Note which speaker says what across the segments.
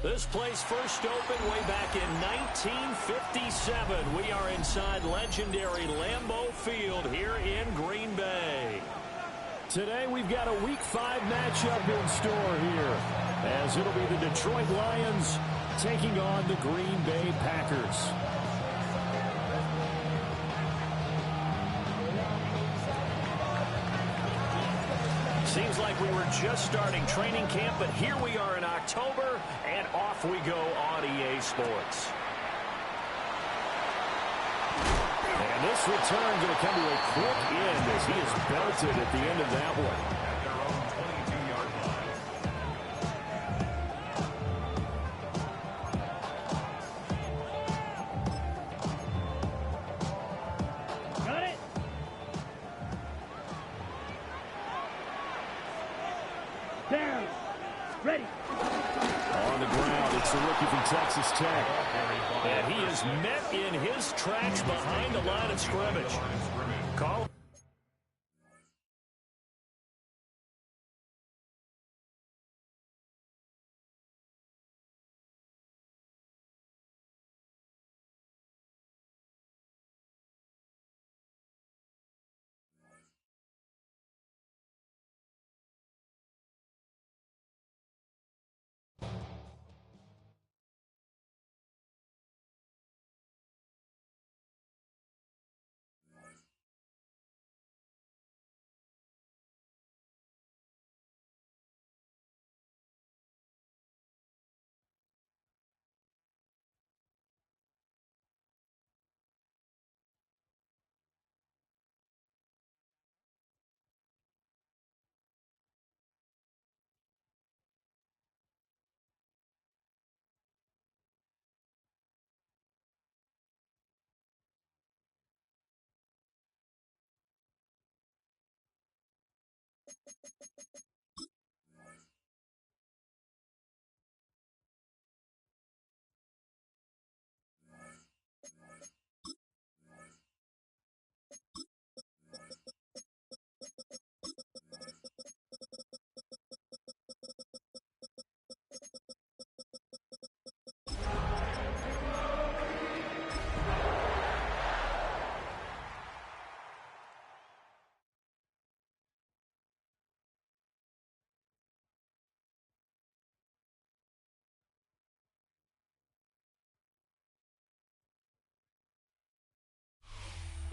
Speaker 1: This place first opened way back in 1957. We are inside legendary Lambeau Field here in Green Bay. Today we've got a Week 5 matchup in store here, as it'll be the Detroit Lions taking on the Green Bay Packers. Seems like we were just starting training camp, but here we are in October, and off we go on EA Sports. And this return going to come to a quick end as he is belted at the end of that one.
Speaker 2: Texas Tech.
Speaker 1: And he is met in his tracks behind the line of scrimmage. Call.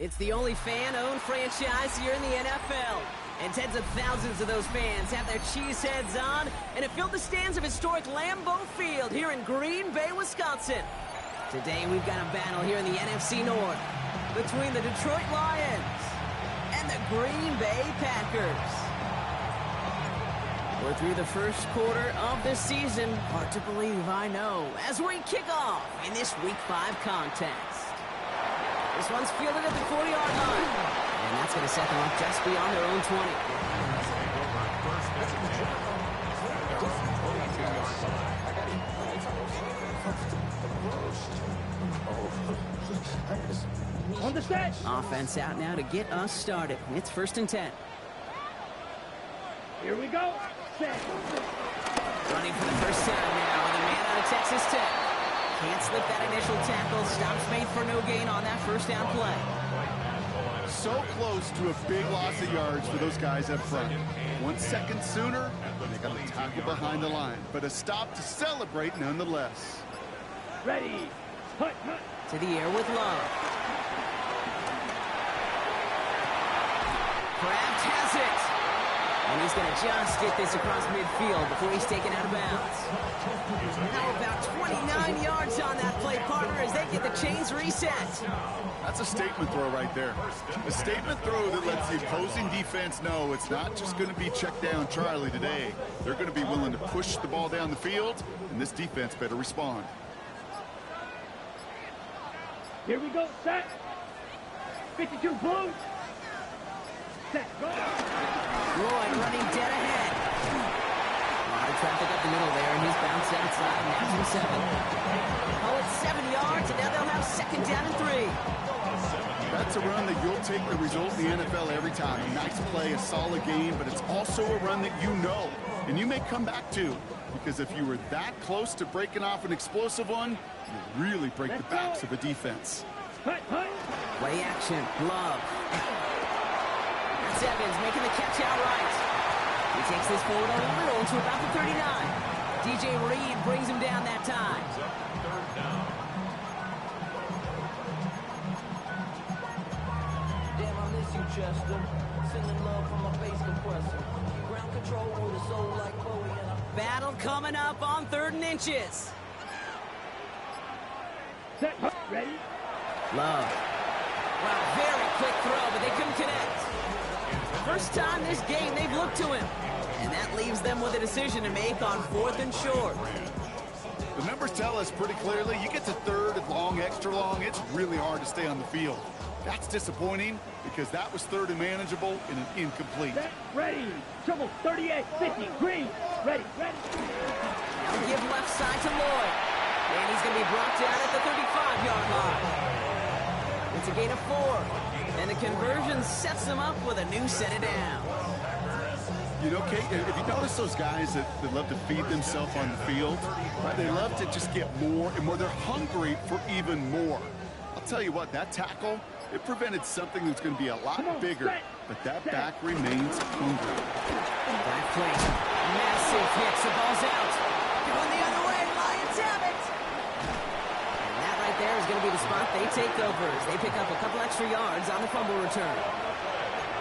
Speaker 3: It's the only fan-owned franchise here in the NFL. And tens of thousands of those fans have their cheeseheads on and have filled the stands of historic Lambeau Field here in Green Bay, Wisconsin. Today we've got a battle here in the NFC North between the Detroit Lions and the Green Bay Packers. We're through the first quarter of the season. Hard to believe, I know, as we kick off in this Week 5 contest. This one's fielded at the 40-yard line. And that's going to set them up just beyond their own 20.
Speaker 4: On the set.
Speaker 3: Offense out now to get us started. It's 1st and 10.
Speaker 4: Here we go. Set.
Speaker 3: Running for the first time now with a man out of Texas Tech. Can't slip that initial tackle. Stops made for no gain on that first down play.
Speaker 2: So close to a big loss of yards for those guys up front. 1 second sooner, and they got a tackle behind the line. But a stop to celebrate nonetheless.
Speaker 4: Ready. Hut, hut.
Speaker 3: To the air with Love. Kraft has it. And he's going to just get this across midfield before he's taken out of bounds. Now about 29 yards on that play, partner, as they get the chains reset.
Speaker 2: That's a statement throw right there. A statement throw that lets the opposing defense know it's not just going to be check down Charlie today. They're going to be willing to push the ball down the field, and this defense better respond.
Speaker 4: Here we go. Set. 52 blue. Set. Go.
Speaker 3: Lloyd running dead ahead. A lot of traffic up the middle there, and he's bounced outside, and now to 7. Oh, it's 7 yards, and now they'll have 2nd down and 3.
Speaker 2: That's a run that you'll take the result in the NFL every time. A nice play, a solid game, but it's also a run that you know, and you may come back to. because if you were that close to breaking off an explosive one, you really break the backs of a defense.
Speaker 4: Hut, hut.
Speaker 3: Play action. Love. That's Evans making the catch outright. He takes this forward on the middle to about the 39. DJ Reed brings him down that time.
Speaker 1: Third down.
Speaker 5: Damn, I miss you, Chester. Sending love from my bass compressor. Ground control with a soul like Bowie and I...
Speaker 3: Battle coming up on 3rd and inches.
Speaker 4: Set, hut, ready.
Speaker 3: Love. Wow, very quick throw, but they couldn't connect. First time this game they've looked to him. And that leaves them with a decision to make on 4th and short.
Speaker 2: The numbers tell us pretty clearly, you get to 3rd and long, extra long, it's really hard to stay on the field. That's disappointing because that was 3rd and manageable and an incomplete.
Speaker 4: Set, ready. Trouble 38, 50, green. Ready, ready.
Speaker 3: They'll give left side to Lloyd. And he's going to be brought down at the 35-yard line. It's a gain of 4. And the conversion sets them up with a new set of downs.
Speaker 2: You know, Kate, if you notice those guys that love to feed themselves on the field, right, they love to just get more and more. They're hungry for even more. I'll tell you what, that tackle, it prevented something that's going to be a lot bigger, but that back remains hungry.
Speaker 3: Back play. Massive hits. The ball's out. Going the other way. Lions have it. And that right there is going to be the spot they take over as they pick up a couple extra yards on the fumble return.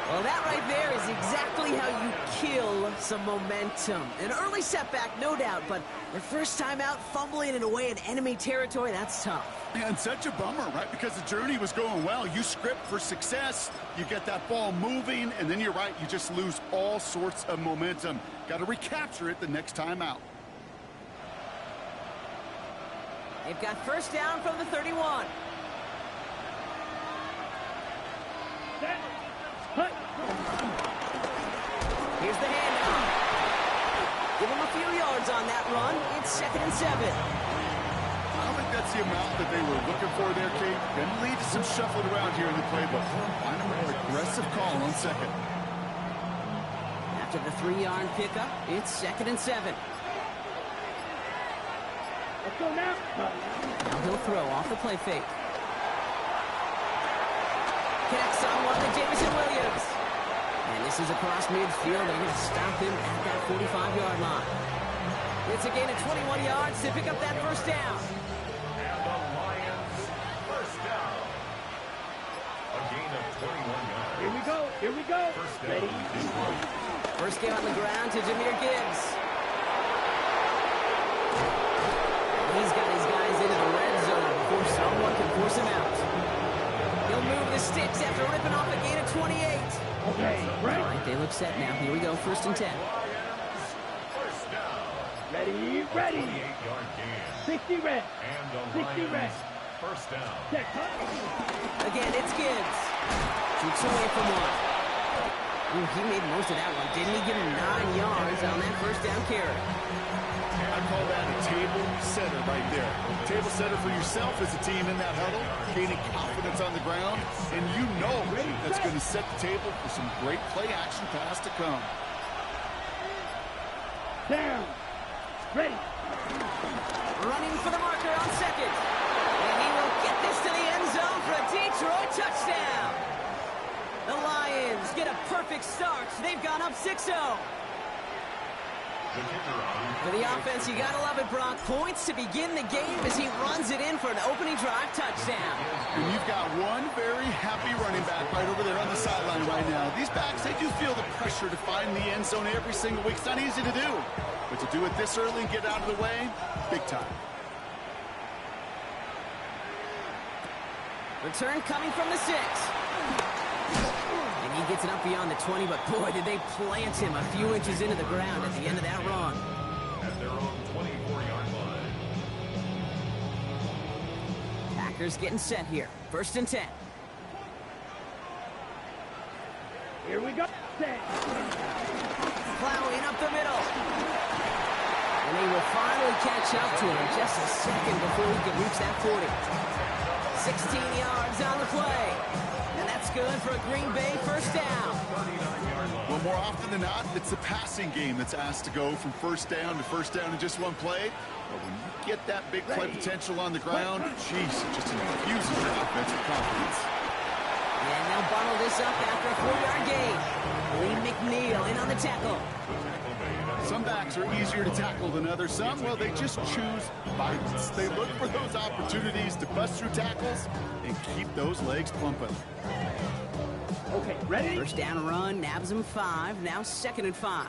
Speaker 3: Well, that right there is exactly how you kill some momentum. An early setback, no doubt, but their first time out fumbling in away in enemy territory, that's tough.
Speaker 2: And such a bummer, right? Because the journey was going well. You script for success, you get that ball moving, and then you're right, you just lose all sorts of momentum. Got to recapture it the next time out.
Speaker 3: They've got first down from the 31.
Speaker 4: Set, hut.
Speaker 3: Here's the handoff. Give them a few yards on that run. It's 2nd and 7.
Speaker 2: I don't think that's the amount that they were looking for there, Kate. Going to lead to some shuffling around here in the playbook. Find a more aggressive call on 2nd.
Speaker 3: After the 3-yard pickup, it's 2nd and 7.
Speaker 4: Let's go now.
Speaker 3: Now he'll throw off the play fake. Connects on one to Jameson Williams. And this is across midfield. They're going to stop him at that 45-yard line. It's a gain of 21 yards to pick up that first down.
Speaker 1: And the Lions, first down. A gain of 21 yards.
Speaker 4: Here we go, here we go.
Speaker 1: First down.
Speaker 4: Ready.
Speaker 3: First game on the ground to Jahmyr Gibbs. He's got his guys into the red zone before someone can force him out. He'll move the sticks after ripping off a gain of 28.
Speaker 4: Okay, right.
Speaker 3: All right, they look set now. Here we go, 1st and 10.
Speaker 1: First down.
Speaker 4: Ready, ready.
Speaker 1: 28-yard gain.
Speaker 4: 60 red.
Speaker 1: And the
Speaker 4: 60 red.
Speaker 1: Lions, first down.
Speaker 4: Set, hut.
Speaker 3: Again, it's Gibbs. Shoots away from one. Ooh, he made most of that one. Didn't he give him 9 yards on that first down carry?
Speaker 2: I call that a table setter right there. Table setter for yourself as a team in that huddle, gaining confidence on the ground, and you know that's going to set the table for some great play action pass to come.
Speaker 4: Down. Ready.
Speaker 3: Running for the marker on 2nd. And he will get this to the end zone for a Detroit touchdown. The Lions get a perfect start. They've gone up 6-0. For the offense, you gotta love it, Brock. Points to begin the game as he runs it in for an opening drive touchdown.
Speaker 2: And you've got one very happy running back right over there on the sideline right now. These backs, they do feel the pressure to find the end zone every single week. It's not easy to do. But to do it this early and get out of the way, big time.
Speaker 3: Return coming from the 6. And he gets it up beyond the 20, but boy, did they plant him a few inches into the ground at the end of that run.
Speaker 1: At their own 24-yard line.
Speaker 3: Packers getting set here. 1st and 10.
Speaker 4: Here we go. Set.
Speaker 3: Plowing up the middle. And they will finally catch up to him in just a second before he can reach that 40. 16 yards on the play. And that's good for a Green Bay first down.
Speaker 2: Well, more often than not, it's the passing game that's asked to go from first down in just one play. But when you get that big play potential on the ground, jeez, it just infuses your offensive confidence.
Speaker 3: And they'll bottle this up after a 4-yard gain. Lee McNeil in on the tackle.
Speaker 2: Some backs are easier to tackle than others. Some, well, they just choose violence. They look for those opportunities to bust through tackles and keep those legs pumping.
Speaker 4: Okay, ready?
Speaker 3: First down run, nabs him 5. Now 2nd and 5.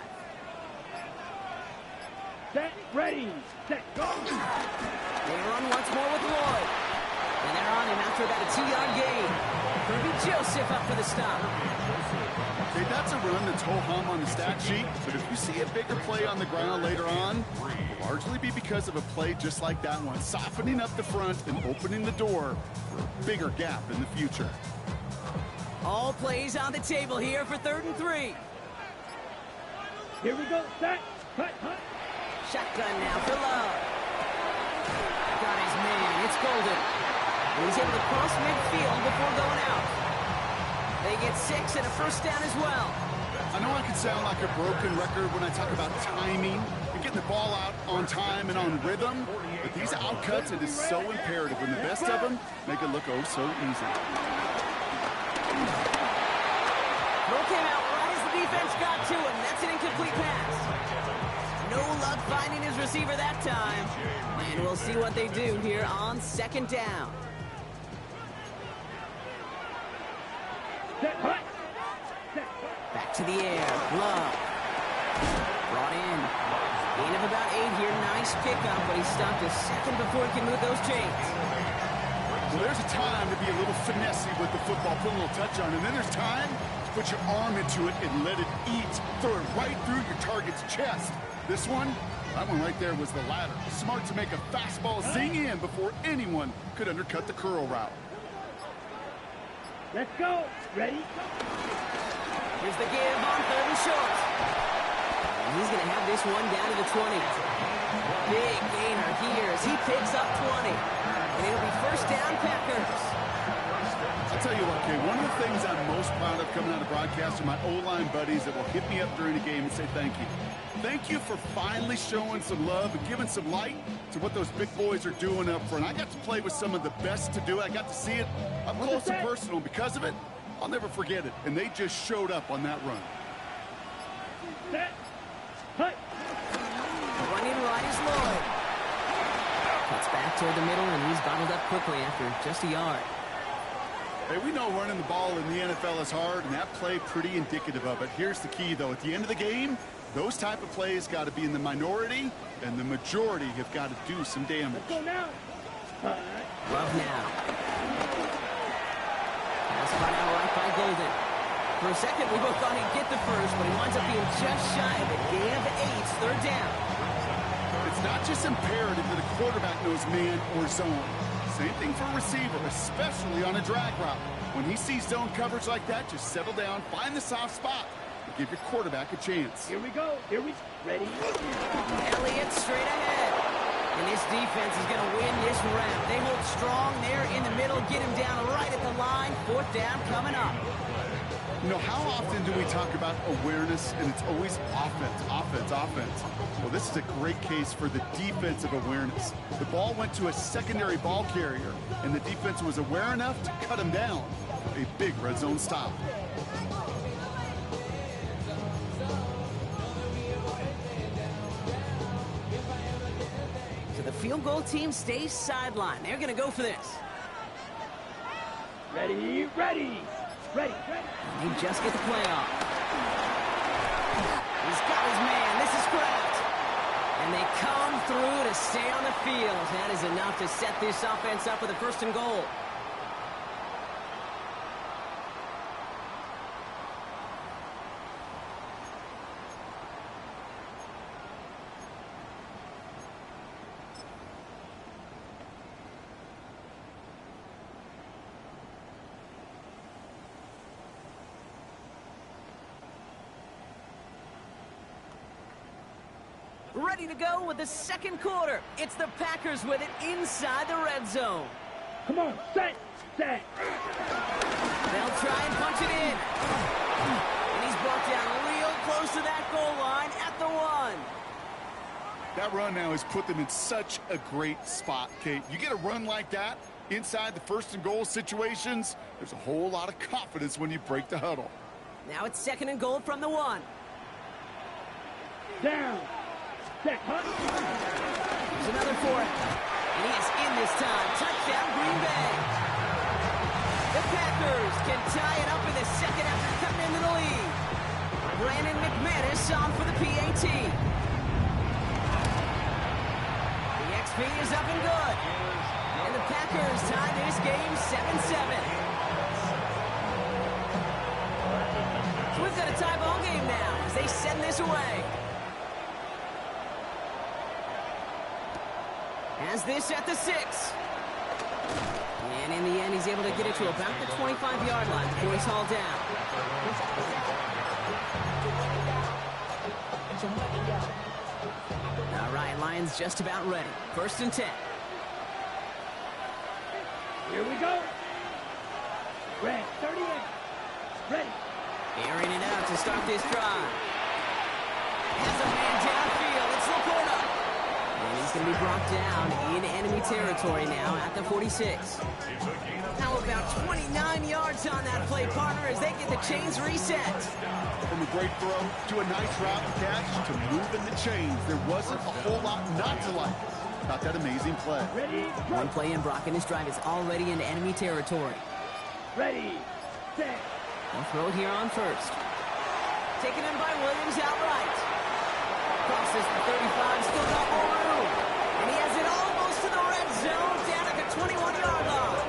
Speaker 4: Set, ready, set, go!
Speaker 3: They run once more with Lloyd. And they're on him after about a 2-yard gain. Kirby Joseph up for the stop.
Speaker 2: Okay, that's a run that's ho-hum on the stat sheet, but if you see a bigger play on the ground later on, it'll largely be because of a play just like that one, softening up the front and opening the door for a bigger gap in the future.
Speaker 3: All plays on the table here for 3rd and 3.
Speaker 4: Here we go, set, cut.
Speaker 3: Shotgun now for Love. Got his man, it's Golden. He's able to cross midfield before going out. They get 6 and a first down as well.
Speaker 2: I know I can sound like a broken record when I talk about timing and getting the ball out on time and on rhythm, but these outcuts, it is so imperative, and the best of them make it look oh so easy.
Speaker 3: Throw came out right as the defense got to him. That's an incomplete pass. No luck finding his receiver that time. And we'll see what they do here on 2nd down.
Speaker 4: Set, cut.
Speaker 3: Back to the air. Love. Brought in. Gain of about 8 here. Nice pickup, but he stopped a second before he can move those chains.
Speaker 2: Well, there's a time to be a little finessey with the football, put a little touch on it, and then there's time to put your arm into it and let it eat. Throw it right through your target's chest. This one, that one right there was the latter. Smart to make a fastball zing in before anyone could undercut the curl route.
Speaker 4: Let's go, ready?
Speaker 3: Here's the give on 3rd and short. And he's going to have this one down to the 20. Big gainer here as he picks up 20. And it'll be first down, Packers.
Speaker 2: I'll tell you what, Kay, one of the things I'm most proud of coming out of broadcast are my O-line buddies that will hit me up during the game and say thank you. Thank you for finally showing some love and giving some light to what those big boys are doing up front. I got to play with some of the best to do it. I got to see it up close and personal. Because of it, I'll never forget it. And they just showed up on that run.
Speaker 4: Set, cut.
Speaker 3: Running right is Lloyd. Cuts back toward the middle, and he's bottled up quickly after just a yard.
Speaker 2: Hey, we know running the ball in the NFL is hard, and that play pretty indicative of it. Here's the key, though. At the end of the game, those type of plays got to be in the minority, and the majority have got to do some damage.
Speaker 4: Let's go now.
Speaker 3: Love now. Pass caught out right by Golden. For a second, we both thought he'd get the first, but he winds up being just shy of it. Gain of 8, 3rd down.
Speaker 2: It's not just imperative that a quarterback knows man or zone. Same thing for a receiver, especially on a drag route. When he sees zone coverage like that, just settle down, find the soft spot, and give your quarterback a chance.
Speaker 4: Here we go, ready?
Speaker 3: Elliott straight ahead. And this defense is going to win this round. They hold strong there in the middle, get him down right at the line. 4th down coming up.
Speaker 2: You know, how often do we talk about awareness, and it's always offense, offense, offense? Well, this is a great case for the defensive awareness. The ball went to a secondary ball carrier, and the defense was aware enough to cut him down. A big red zone stop.
Speaker 3: So the field goal team stays sidelined. They're going to go for this.
Speaker 4: Ready.
Speaker 3: They just get the play off. He's got his man. This is Kraft. And they come through to stay on the field. That is enough to set this offense up with a 1st and goal. Ready to go with the 2nd quarter. It's the Packers with it inside the red zone.
Speaker 4: Come on, set.
Speaker 3: They'll try and punch it in. And he's brought down real close to that goal line at the 1.
Speaker 2: That run now has put them in such a great spot, Kate. You get a run like that inside the first and goal situations, there's a whole lot of confidence when you break the huddle.
Speaker 3: Now it's 2nd and goal from the 1.
Speaker 4: Down. Set, hunt.
Speaker 3: Here's another for it. And he is in this time. Touchdown, Green Bay. The Packers can tie it up in the 2nd after cutting into the lead. Brandon McManus on for the PAT. The XP is up and good. And the Packers tie this game 7-7. So we've got a tie ball game now as they send this away. Has this at the 6. And in the end, he's able to get it to about the 25-yard line before he's hauled down. All right, Lions just about ready. 1st and 10.
Speaker 4: Here we go. Red, 38. Ready.
Speaker 3: Airing it out to start this drive. Has a man downfield. It's Laporta. And he's going to be brought down in enemy territory now at the 46. How about 29 yards on that play, partner, as they get the chains reset.
Speaker 2: From a great throw to a nice route and catch to moving the chains, there wasn't a whole lot not to like about that amazing play.
Speaker 4: Ready.
Speaker 3: One play in, Brock, and his drive is already into enemy territory.
Speaker 4: Ready. Set.
Speaker 3: They'll throw it here on 1st. Taken in by Williams outright. Crosses the 35, still got more room. And he has it almost to the red zone, down at the 21-yard line.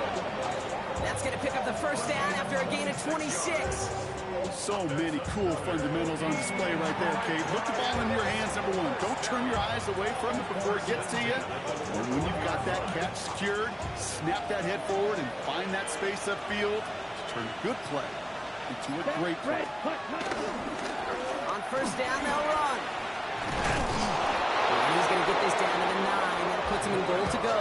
Speaker 3: That's going to pick up the 1st down after a gain of 26.
Speaker 2: So many cool fundamentals on display right there, Kate. Look the ball in your hands, number 1. Don't turn your eyes away from it before it gets to you. And when you've got that catch secured, snap that head forward and find that space upfield to turn a good play into a great play.
Speaker 3: On 1st down, they'll run. And he's going to get this down to the 9. That puts him in goal to go.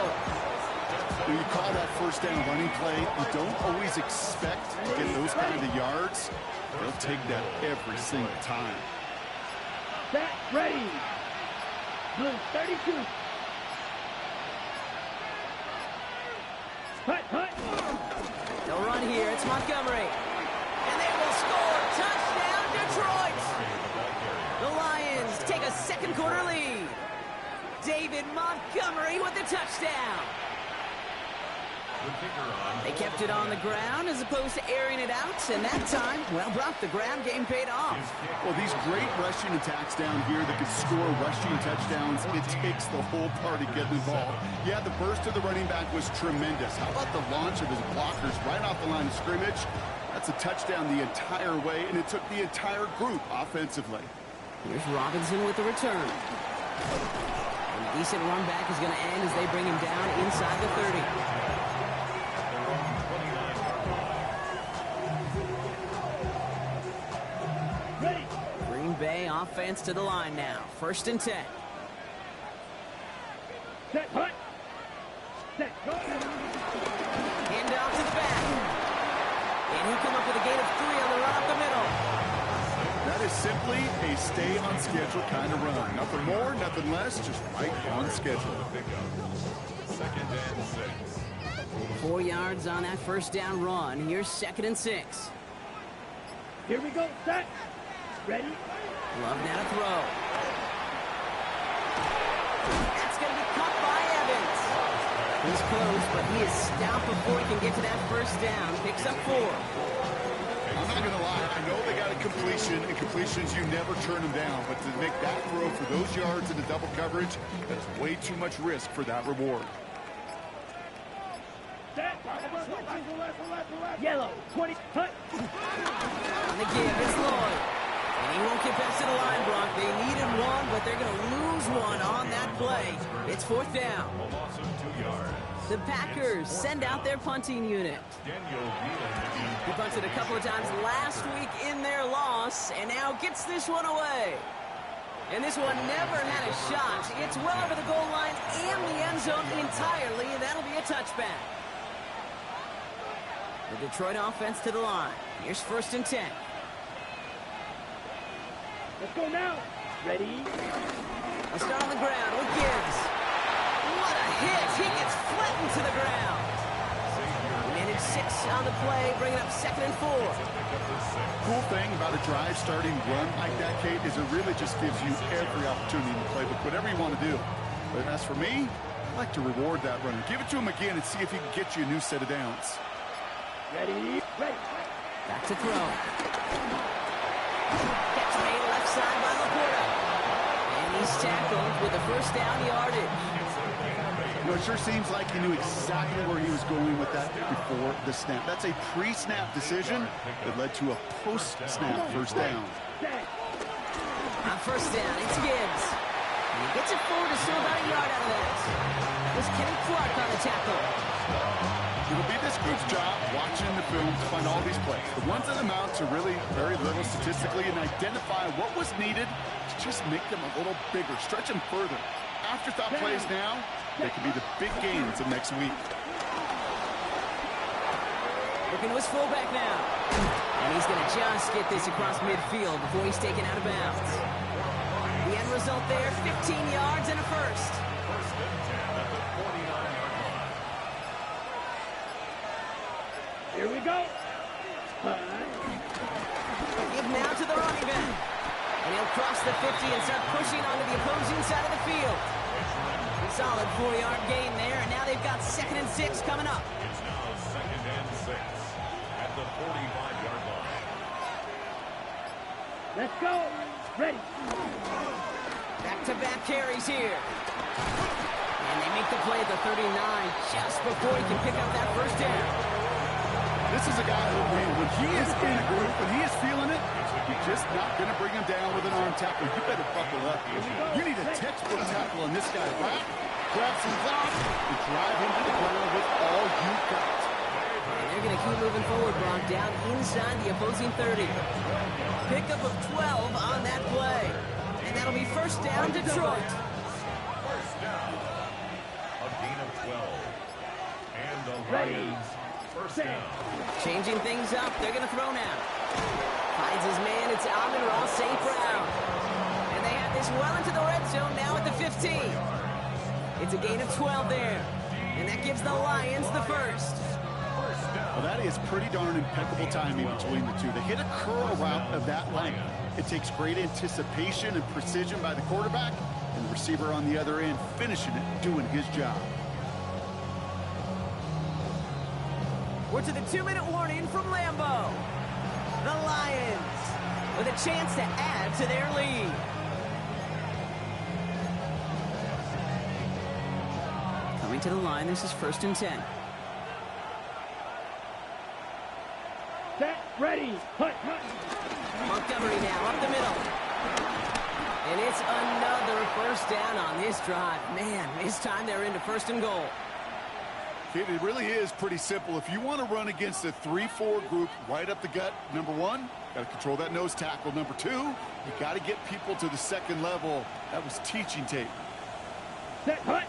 Speaker 2: When you call that 1st down running play, you don't always expect to get those kind of yards. They'll take that every single time.
Speaker 4: Set. Ready. Blue, 32. Hut, hut.
Speaker 3: They'll run here. It's Montgomery. And they will score. Touchdown, Detroit. The Lions take a 2nd quarter lead. David Montgomery with the touchdown. They kept it on the ground as opposed to airing it out, and that time, well, Brock, the ground game paid off.
Speaker 2: Well, these great rushing attacks down here that can score rushing touchdowns, it takes the whole party getting involved. Yeah, the burst of the running back was tremendous. How about the launch of his blockers right off the line of scrimmage? That's a touchdown the entire way, and it took the entire group offensively.
Speaker 3: Here's Robinson with the return. And a decent run back is going to end as they bring him down inside the 30. Bay offense to the line now. 1st and 10.
Speaker 4: Set, hut. Set, go.
Speaker 3: Hand off to the back. And he'll come up with a gain of 3 on the run up the middle.
Speaker 2: That is simply a stay on schedule kind of run. Nothing more, nothing less, just right on schedule.
Speaker 6: 2nd and 6.
Speaker 3: 4 yards on that 1st down run. Here's 2nd and 6.
Speaker 4: Here we go. Set. Ready.
Speaker 3: Love now to throw. That's going to be caught by Evans. He's close, but he is stopped before he can get to that 1st down. Picks up 4.
Speaker 2: I'm not going to lie. I know they got a completion, and completions, you never turn them down. But to make that throw for those yards into double coverage, that's way too much risk for that reward.
Speaker 4: Set. Yellow, 20. Hut.
Speaker 3: On the give, it's Lloyd. And he won't get past to the line, Brock. They needed 1, but they're going to lose 1 on that play. It's 4th down.
Speaker 6: A loss of 2 yards.
Speaker 3: The Packers send out their punting unit. He punted a couple of times last week in their loss, and now gets this one away. And this one never had a shot. It's well over the goal line and the end zone entirely, and that'll be a touchback. The Detroit offense to the line. Here's 1st and 10.
Speaker 4: Let's go now. Ready?
Speaker 3: A start on the ground with Gibbs. What a hit! He gets flattened to the ground. He managed 6 on the play, bringing up 2nd and 4.
Speaker 2: Cool thing about a drive starting run like that, Kate, is it really just gives you every opportunity in the playbook, whatever you want to do. But as for me, I like to reward that runner. Give it to him again and see if he can get you a new set of downs.
Speaker 4: Ready? Ready.
Speaker 3: Back to throw. Catch made left side by Laporta. And he's tackled with the 1st down yardage.
Speaker 2: You know, it sure seems like he knew exactly where he was going with that before the snap. That's a pre-snap decision that led to a post-snap 1st down.
Speaker 3: On 1st down, it's Gibbs. And he gets it forward to still about a yard out of that. That was Kenny Clark on the tackle.
Speaker 2: It'll be this group's job watching the film to find all these plays. The ones that amount to really very little statistically and identify what was needed to just make them a little bigger, stretch them further. Afterthought plays now, they could be the big gains of next week.
Speaker 3: Looking to his fullback now. And he's going to just get this across midfield before he's taken out of bounds. The end result there, 15 yards and a 1st.
Speaker 4: Here we go.
Speaker 3: Give now to the running back. And he'll cross the 50 and start pushing onto the opposing side of the field. Solid 4-yard gain there, and now they've got 2nd and 6 coming up.
Speaker 6: It's now 2nd and 6 at the 45-yard line.
Speaker 4: Let's go. Ready.
Speaker 3: Back-to-back carries here. And they make the play at the 39 just before he can pick up that 1st down.
Speaker 2: This is a guy who, when he is in a group, when he is feeling it, you're just not going to bring him down with an arm tackle. You better buckle up. You need a textbook tackle on this guy, right? Grab some block and drive him to the ground with all you got.
Speaker 3: And they're going to keep moving forward, Brock, down inside the opposing 30. Pickup of 12 on that play. And that'll be 1st down, Detroit.
Speaker 6: 1st down. A gain of 12. And the Lions, 1st down.
Speaker 3: Changing things up. They're going to throw now. Finds his man. It's Amon-Ra St. Brown. And they have this well into the red zone now at the 15. It's a gain of 12 there. And that gives the Lions the 1st.
Speaker 2: Well, that is pretty darn impeccable timing between the two. To hit a curl route of that length, it takes great anticipation and precision by the quarterback, and the receiver on the other end finishing it, doing his job.
Speaker 3: We're to the 2-minute warning from Lambeau. The Lions with a chance to add to their lead. Coming to the line, this is 1st and 10.
Speaker 4: Set. Ready. Hut.
Speaker 3: Montgomery now up the middle. And it's another 1st down on this drive. Man, this time they're into 1st and goal.
Speaker 2: It really is pretty simple. If you want to run against a 3-4 group right up the gut, number 1, got to control that nose tackle. Number 2, you got to get people to the 2nd level. That was teaching tape.
Speaker 4: Set. Hut.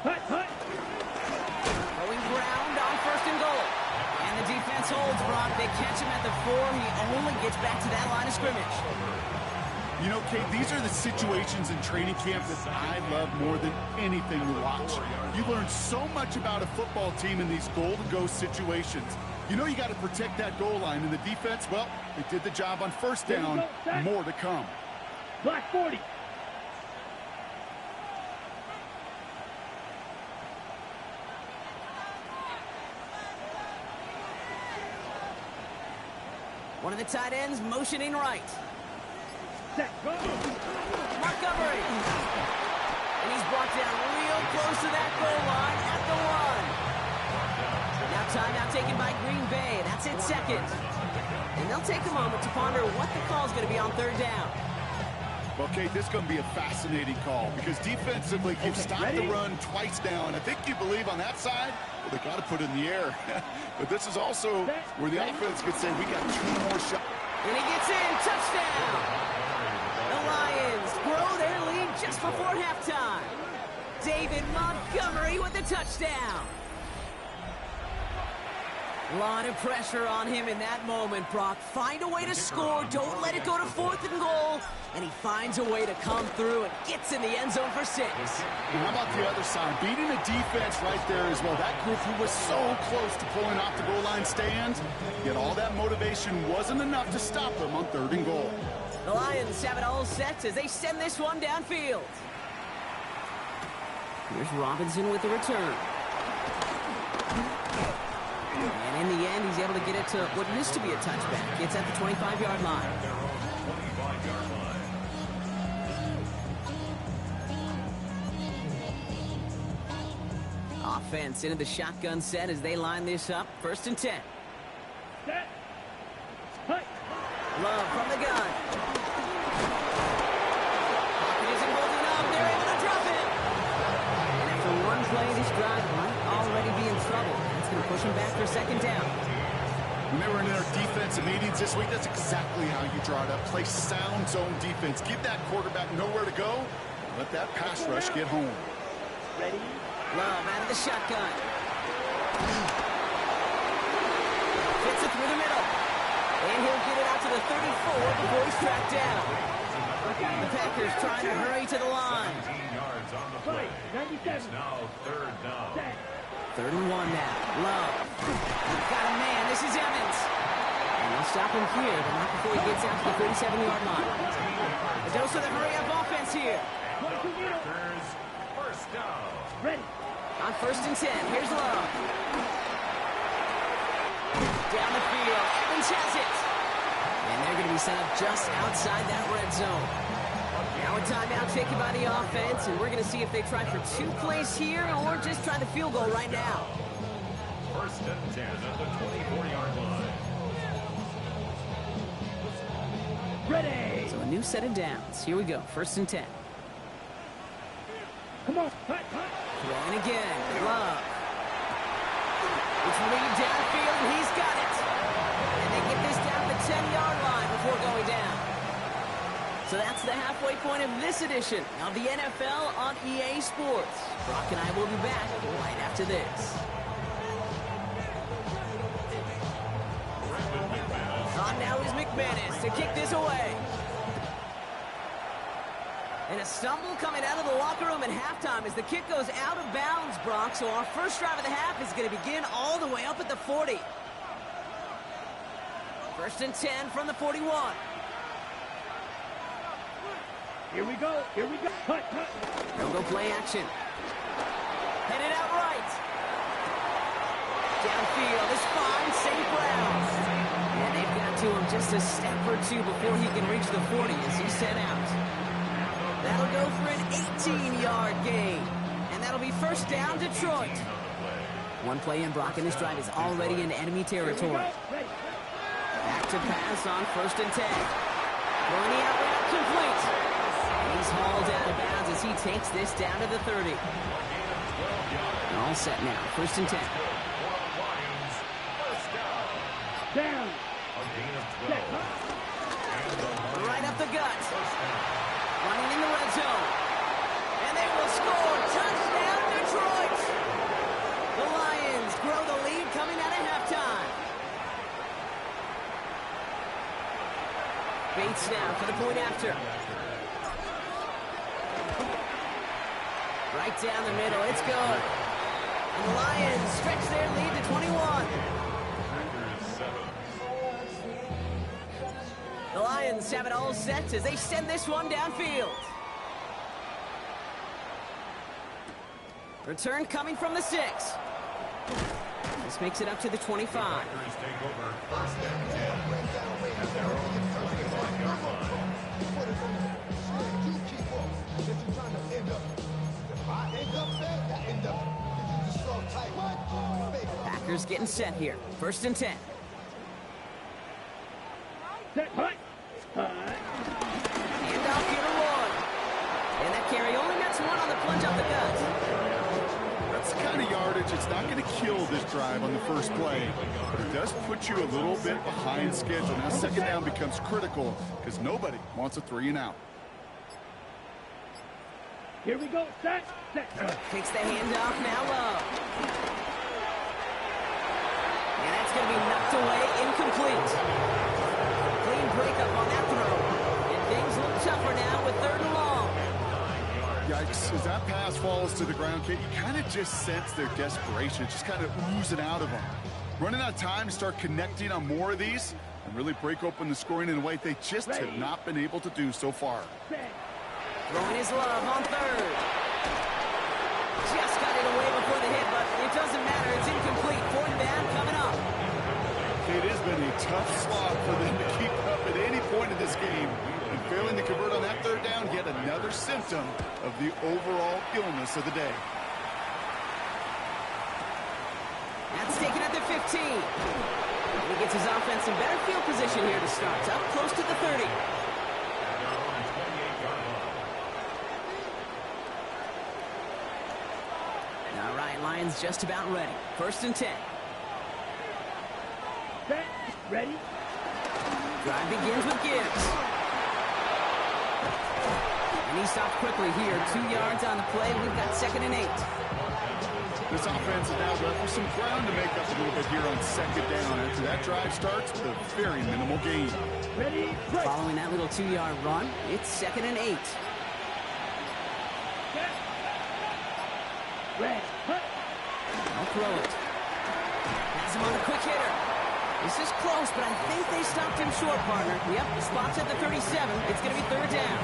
Speaker 3: Going ground on 1st and goal. And the defense holds, Brock. They catch him at the 4. He only gets back to that line of scrimmage.
Speaker 2: You know, Kate, these are the situations in training camp that I love more than anything to watch. You learn so much about a football team in these goal-to-go situations. You know you got to protect that goal line, and the defense, well, they did the job on 1st down. More to come.
Speaker 4: Black 40.
Speaker 3: One of the tight ends motioning right.
Speaker 4: Set. Go.
Speaker 3: Montgomery. And he's brought down real close to that goal line at the 1. Now timeout taken by Green Bay. That's it, 2nd. And they'll take a moment to ponder what the call is going to be on 3rd down.
Speaker 2: Well, Kate, this is going to be a fascinating call because defensively, you've stopped the run twice now, and I think you believe on that side, well, they got to put it in the air. But this is also where the offense could say, we got 2 more shots.
Speaker 3: And he gets in, touchdown! The Lions grow their lead just before halftime. David Montgomery with the touchdown. A lot of pressure on him in that moment, Brock. Find a way to score. Don't let it go to 4th and goal. And he finds a way to come through and gets in the end zone for 6.
Speaker 2: And how about the other side? Beating the defense right there as well. That group who was so close to pulling off the goal line stand, yet all that motivation wasn't enough to stop them on 3rd and goal.
Speaker 3: The Lions have it all set as they send this one downfield. Here's Robinson with the return. And in the end, he's able to get it to what used to be a touchback. It's at the 25-yard line.
Speaker 6: 25-yard line.
Speaker 3: Offense into the shotgun set as they line this up. 1st and 10.
Speaker 4: Set. Hut.
Speaker 3: Love from the gun. Pocket isn't holding up. They're able to drop it. And after one play, this drive might already be in trouble. It's going to push him back for 2nd down.
Speaker 2: When they were in their defensive meetings this week, that's exactly how you draw it up. Play sound zone defense. Give that quarterback nowhere to go. Let that pass rush get home.
Speaker 4: Ready.
Speaker 3: Love out of the shotgun. Fits it through the middle. And he'll get it out to the 34 before he's tracked down. The Packers trying to hurry to the line.
Speaker 6: 17 yards on the play.
Speaker 4: 97.
Speaker 6: It's now 3rd down.
Speaker 4: Set.
Speaker 3: 3rd and 1 now. Love. Got a man. This is Evans. And they'll stop him here, but not before he gets out to the 47-yard line. A dose of the hurry-up offense here.
Speaker 6: Packers, 1st down.
Speaker 4: Ready.
Speaker 3: On 1st and 10, here's Love. Down the field. Evans has it. And they're going to be set up just outside that red zone. Now a timeout taken by the offense, and we're going to see if they try for 2 plays here or just try the field goal right now.
Speaker 6: 1st and 10 at the 24-yard line.
Speaker 4: Ready.
Speaker 3: So a new set of downs. Here we go. 1st and 10.
Speaker 4: Come on. Hut. Hut.
Speaker 3: Throwing again. Love. It's lead downfield, and he's got it. And they get this down the 10-yard line before going down. So that's the halfway point of this edition of the NFL on EA Sports. Brock and I will be back right after this. On now is McManus to kick this away. And a stumble coming out of the locker room at halftime as the kick goes out of bounds, Brock. So our first drive of the half is going to begin all the way up at the 40. 1st and 10 from the 41.
Speaker 4: Here we go. Here we go. Hut. Hut.
Speaker 3: They'll go play action. Headed out right. Downfield is fine. St. Brown. And they've got to him just a step or 2 before he can reach the 40 as he's sent out. That'll go for an 18-yard gain. And that'll be 1st down, Detroit. One play in, Brock, and this drive is already in enemy territory.
Speaker 4: Ready.
Speaker 3: Back to pass on 1st and 10. Throwing the out route complete. He's hauled out of bounds as he takes this down to the 30. All set now. 1st and 10.
Speaker 4: Down. Set.
Speaker 3: Right up the gut. Running in the red zone. And they will score. Touchdown, Detroit. The Lions grow the lead coming out of halftime. Bates now for the point after. Right down the middle. It's good. And the Lions stretch their lead to 21. The Lions have it all set as they send this one downfield. Return coming from the 6. This makes it up to the 25.
Speaker 6: Packers take over 1st and 10 at their own 25-yard line.
Speaker 3: Packers getting set here. 1st and 10.
Speaker 4: Set. Hut. Hut.
Speaker 3: And off here to Ward. And that carry only gets 1 on the plunge up the gut.
Speaker 2: That's the kind of yardage. It's not going to kill this drive on the first play, but it does put you a little bit behind schedule. Now 2nd down becomes critical because nobody wants a 3 and out.
Speaker 4: Here we go. Set. Set.
Speaker 3: Takes the handoff now low. And that's going to be knocked away, incomplete. Clean breakup on that throw. And things look tougher now with 3rd and long.
Speaker 2: Yikes, as that pass falls to the ground, Kate, you kind of just sense their desperation, just kind of oozing out of them. Running out of time to start connecting on more of these and really break open the scoring in a way they just have not been able to do so far.
Speaker 3: Throwing his love on 3rd. Just got it away before the hit, but it doesn't matter. It's incomplete. 4th down coming up.
Speaker 2: It has been a tough slog for them to keep up at any point in this game. And failing to convert on that 3rd down, yet another symptom of the overall illness of the day.
Speaker 3: That's taken at the 15. He gets his offense in better field position here to start. Up close to the 30. All right, Lions just about ready. 1st and 10.
Speaker 4: Set. Ready.
Speaker 3: Drive begins with Gibbs. And he stopped quickly here. 2 yards on the play. We've got 2nd and 8.
Speaker 2: This offense is now left with some ground to make up a little bit here on 2nd down. After that drive starts with a very minimal gain.
Speaker 4: Ready. Break.
Speaker 3: Following that little 2-yard run, it's 2nd and 8.
Speaker 4: Set. Red. Hut.
Speaker 3: I'll throw it. Has him on the quick hitter. This is close, but I think they stopped him short, partner. Yep, the spot's at the 37. It's going to be 3rd down.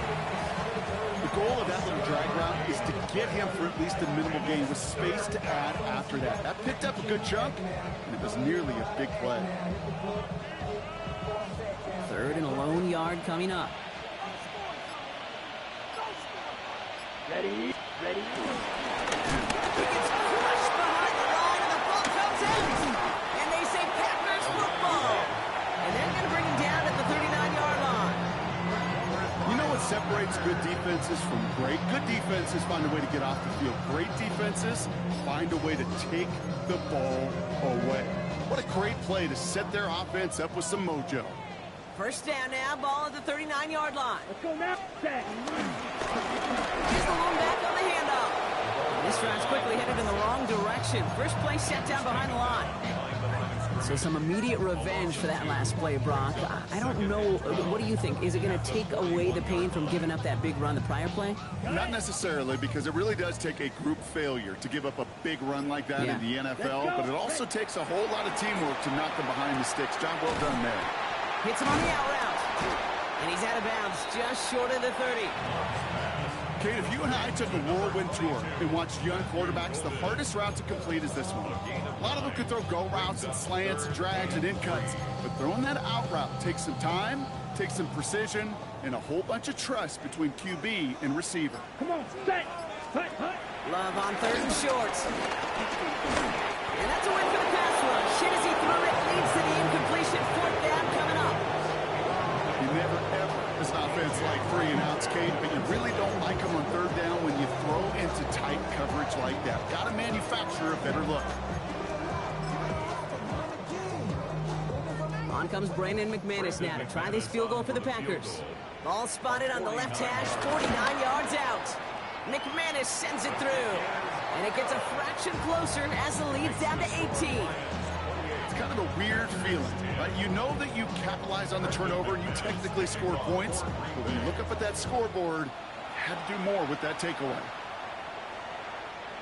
Speaker 2: The goal of that little drag route is to get him for at least a minimal gain with space to add after that. That picked up a good chunk, and it was nearly a big play.
Speaker 3: 3rd and a lone yard coming up.
Speaker 4: Ready. Ready.
Speaker 3: He gets crushed behind the line, and the ball comes out. And they say Packers football. And they're going to bring him down at the 39-yard line.
Speaker 2: You know what separates good defenses from great? Good defenses find a way to get off the field. Great defenses find a way to take the ball away. What a great play to set their offense up with some mojo.
Speaker 3: 1st down now, ball at the 39-yard line.
Speaker 4: Let's go now. Set.
Speaker 3: Here's the lone back on the handoff. This drive's quickly headed in the wrong direction. First play set down behind the line. So some immediate revenge for that last play, Brock. I don't know. What do you think? Is it going to take away the pain from giving up that big run the prior play?
Speaker 2: Not necessarily, because it really does take a group failure to give up a big run like that in the NFL, but it also takes a whole lot of teamwork to knock them behind the sticks. Job well done there.
Speaker 3: Hits him on the out route. And he's out of bounds just short of the 30.
Speaker 2: Kate, if you and I took a whirlwind tour and watched young quarterbacks, the hardest route to complete is this one. A lot of them could throw go routes and slants and drags and in cuts, but throwing that out route takes some time, takes some precision, and a whole bunch of trust between QB and receiver.
Speaker 4: Come on. Set. Hut. Hut.
Speaker 3: Love on 3rd and short. And that's a win for the pass rush. Hit as he threw it, leads to the incompletion. 4th down coming up.
Speaker 2: You never, ever, as an offense, like 3 and outs, Kate, but you really don't like them on 3rd down when you throw into tight coverage like that. Got to manufacture a better look.
Speaker 3: On comes Brandon McManus now to try this field goal for the Packers. Ball spotted on the left hash, 49 yards out. McManus sends it through. And it gets a fraction closer as the lead's down to 18.
Speaker 2: It's kind of a weird feeling, right? You know that you capitalize on the turnover and you technically score points, but when you look up at that scoreboard, you had to do more with that takeaway.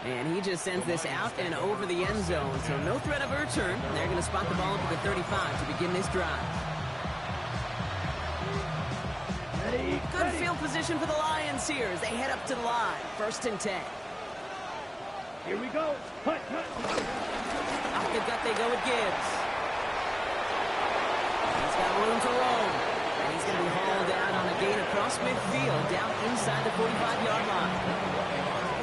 Speaker 3: And he just sends this out and over the end zone, so no threat of a return. They're going to spot the ball up at the 35 to begin this drive.
Speaker 4: Ready.
Speaker 3: Good field position for the Lions here as they head up to the line. 1st and 10.
Speaker 4: Here we go. Hut. Hut.
Speaker 3: Off the gut they go with Gibbs. He's got room to roam. And he's going to be hauled out on a gain across midfield down inside the 45-yard line.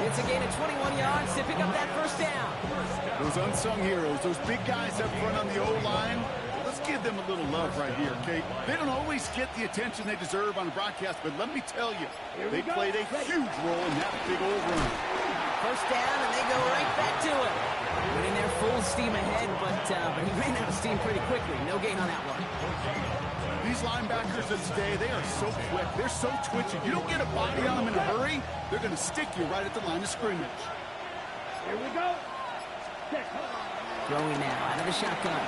Speaker 3: It's a gain of 21 yards to pick up that 1st down.
Speaker 2: Those unsung heroes, those big guys up front on the O-line, let's give them a little love right here, Kate. They don't always get the attention they deserve on the broadcast, but let me tell you, they played a huge role in that big old run.
Speaker 3: 1st down, and they go right back to it. Winning their full steam ahead, but he ran out of steam pretty quickly. No gain on that one.
Speaker 2: These linebackers of today, they are so quick. They're so twitchy. You don't get a body on them in a hurry, they're going to stick you right at the line of scrimmage.
Speaker 4: Here we go. Set.
Speaker 3: Throwing now out of the shotgun.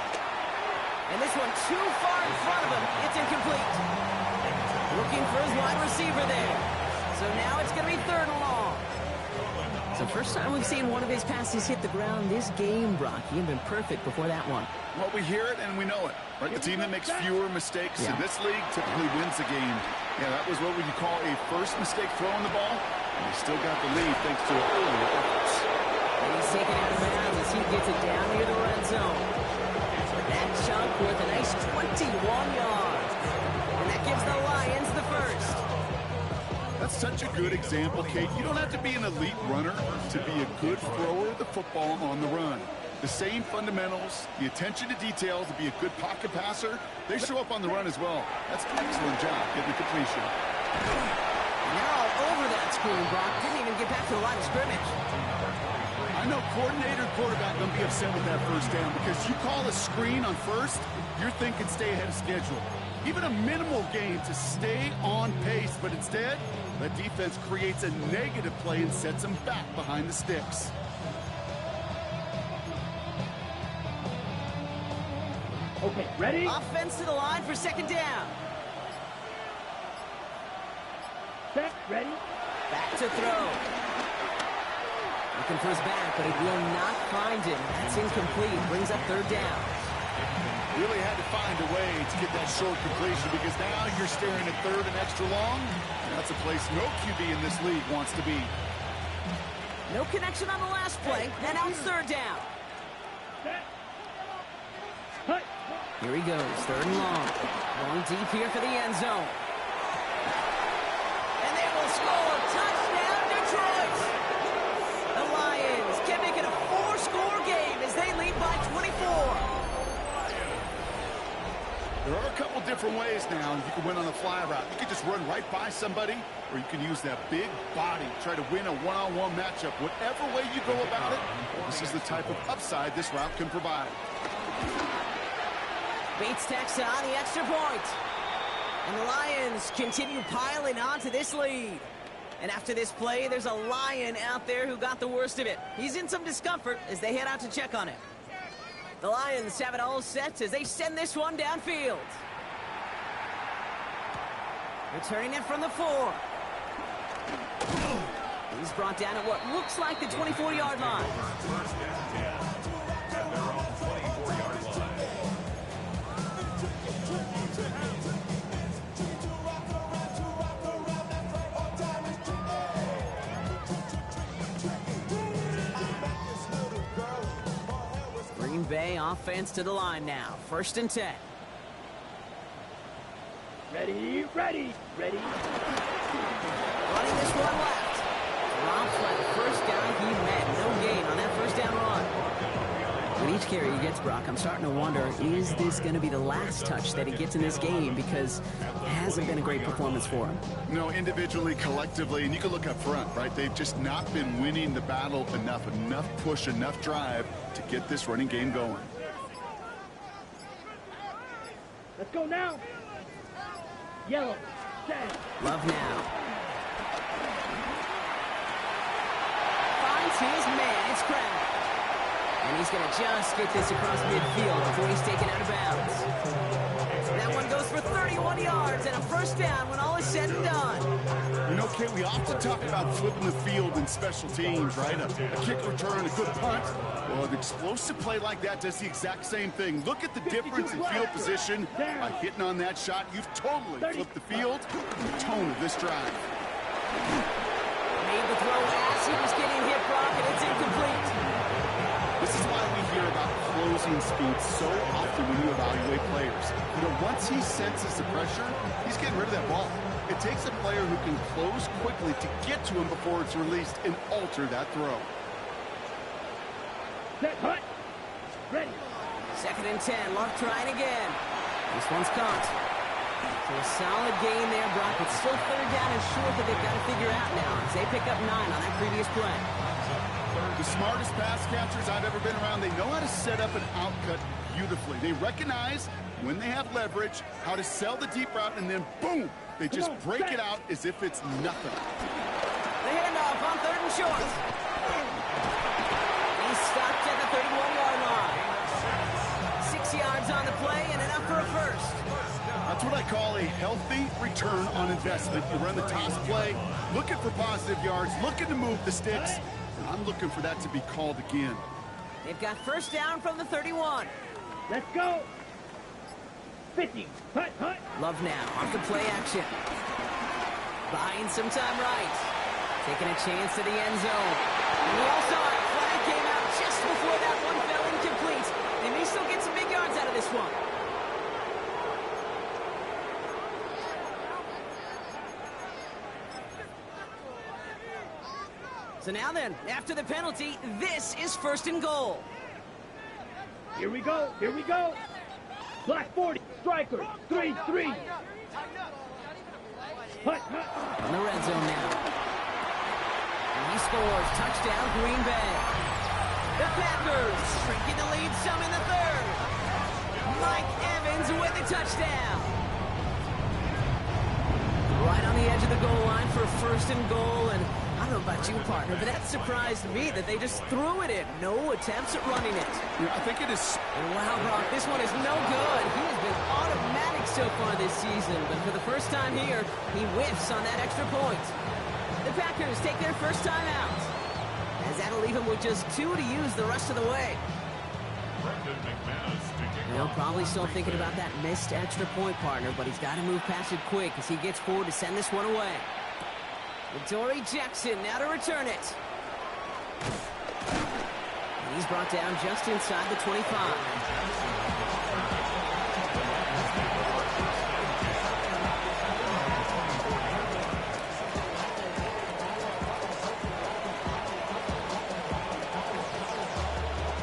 Speaker 3: And this one too far in front of him. It's incomplete. Looking for his wide receiver there. So now it's going to be 3rd and long. So first time we've seen one of his passes hit the ground this game, Brock. He had been perfect before that one.
Speaker 2: Well, we hear it and we know it. Right? The team that makes fewer mistakes in this league typically wins the game. Yeah, that was what we call a first mistake throwing the ball. And he still got the lead thanks to earlier efforts.
Speaker 3: And he's taken out of bounds as he gets it down near the red zone. That chunk worth a nice 21 yards. And that gives the Lions the first.
Speaker 2: That's such a good example, Kate. You don't have to be an elite runner to be a good thrower of the football on the run. The same fundamentals, the attention to detail to be a good pocket passer, they show up on the run as well. That's an excellent job getting the completion.
Speaker 3: Now over that screen, Brock. Didn't even get back to the line of scrimmage.
Speaker 2: I know coordinator and quarterback going to be upset with that first down because you call a screen on first, you're thinking stay ahead of schedule. Even a minimal gain to stay on pace, but instead, the defense creates a negative play and sets them back behind the sticks.
Speaker 4: Okay, ready?
Speaker 3: Offense to the line for 2nd down.
Speaker 4: Set, ready?
Speaker 3: Back to throw. Looking for his back, but it will not find him. That's incomplete. Brings up 3rd down.
Speaker 2: Really had to find a way to get that short completion because now you're staring at 3rd and extra long. That's a place no QB in this league wants to be.
Speaker 3: No connection on the last play, and now it's 3rd down. Here he goes, 3rd and long. Going deep here for the end zone. And they will score. Touchdown, Detroit! The Lions can make it a 4-score game as they lead by 24.
Speaker 2: There are a couple different ways now. You can win on the fly route. You can just run right by somebody, or you can use that big body, try to win a one-on-one matchup. Whatever way you go about it, this is the type of upside this route can provide.
Speaker 3: Bates tacks on the extra point. And the Lions continue piling on to this lead. And after this play, there's a Lion out there who got the worst of it. He's in some discomfort as they head out to check on him. The Lions have it all set as they send this one downfield. Returning it from the 4. He's brought down at what looks like the 24-yard line.
Speaker 6: First down 10 at their own 24-yard line.
Speaker 3: Green Bay offense to the line now. 1st and 10.
Speaker 4: Ready, ready, ready.
Speaker 3: Running this one left. Omfl, the first guy he met. No gain on that 1st down run. With each carry he gets, Brock, I'm starting to wonder, is this going to be the last touch that he gets in this game? Because it hasn't been a great performance for him.
Speaker 2: No, individually, collectively, and you can look up front, right? They've just not been winning the battle enough push, enough drive to get this running game going.
Speaker 4: Let's go now. Yellow, set.
Speaker 3: Love now. Finds his man. It's Crowder. And he's going to just get this across midfield before he's taken out of bounds. That one goes for 31 yards and a 1st down when all is said and done.
Speaker 2: You know, Kate, we often talk about flipping the field in special teams, right? A kick return, a good punt. Well, an explosive play like that does the exact same thing. Look at the difference in field position. By hitting on that shot, you've totally flipped the field and the tone of this drive.
Speaker 3: Made the throw as he was getting hit, Brock, and it's incomplete.
Speaker 2: This is why we hear about closing speed so often when you evaluate players. You know, once he senses the pressure, he's getting rid of that ball. It takes a player who can close quickly to get to him before it's released and alter that throw.
Speaker 4: Set, hut. Ready.
Speaker 3: 2nd and 10. Love trying again. This one's caught. So a solid gain there, Brock. It's still 3rd down and short that they've got to figure out now as they pick up 9 on that previous play.
Speaker 2: The smartest pass catchers I've ever been around, they know how to set up an outcut beautifully. They recognize when they have leverage, how to sell the deep route, and then boom, they just break it out as if it's nothing.
Speaker 3: The handoff on 3rd and short. He's stopped at the 31-yard line. enough for a first.
Speaker 2: That's what I call a healthy return on investment. You run the toss play, looking for positive yards, looking to move the sticks. And I'm looking for that to be called again.
Speaker 3: They've got first down from the 31.
Speaker 4: Let's go. 50. Hut, hut.
Speaker 3: Love now off the play action. Buying some time right. Taking a chance to the end zone. And we all saw it. Flag came out just before that one fell incomplete. They may still get some big yards out of this one. So now then, after the penalty, this is first and goal.
Speaker 4: Here we go. Here we go. Black 40. Striker. 3-3. Hut, hut.
Speaker 3: In the red zone now. And he scores. Touchdown, Green Bay. The Packers shrinking the lead some in the third. Mike Evans with the touchdown. Right on the edge of the goal line for first and goal. And I don't know about you, partner, but that surprised me that they just threw it in. No attempts at running it.
Speaker 2: Yeah, I think it is.
Speaker 3: And wow, Brock, this one is no good. He has been automatic so far this season, but for the first time here, he whiffs on that extra point. The Packers take their first time out, as that'll leave him with just 2 to use the rest of the way. He'll probably still thinking about that missed extra point, partner, but he's got to move past it quick as he gets forward to send this one away. Dory Jackson now to return it. And he's brought down just inside the 25.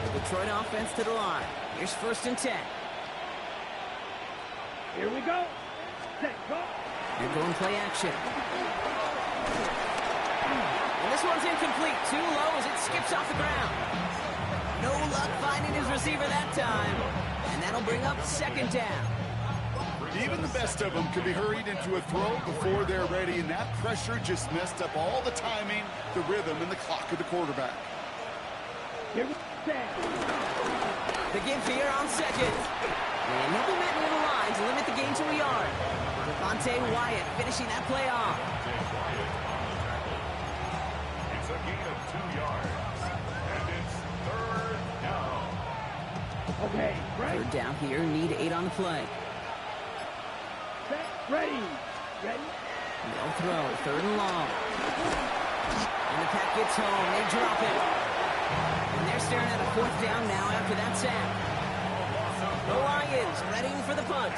Speaker 3: The Detroit offense to the line. Here's first and 10.
Speaker 4: Here we go. Set, go.
Speaker 3: They're going play action. And this one's incomplete. Too low as it skips off the ground. No luck finding his receiver that time. And that'll bring up second down.
Speaker 2: Even the best of them could be hurried into a throw before they're ready, and that pressure just messed up all the timing, the rhythm, and the clock of the quarterback.
Speaker 4: Here we set.
Speaker 3: The give here on second. And he'll be met near the line to limit the gain to a yard. Devontae Wyatt finishing that play off.
Speaker 6: It's a gain of 2 yards. And it's third down.
Speaker 4: Okay, right.
Speaker 3: Third down here, need 8 on the play.
Speaker 4: Set, ready. Ready.
Speaker 3: No throw, third and long. And the pack gets home, they drop it. And they're staring at a fourth down now after that sack. The Lions ready for the punt.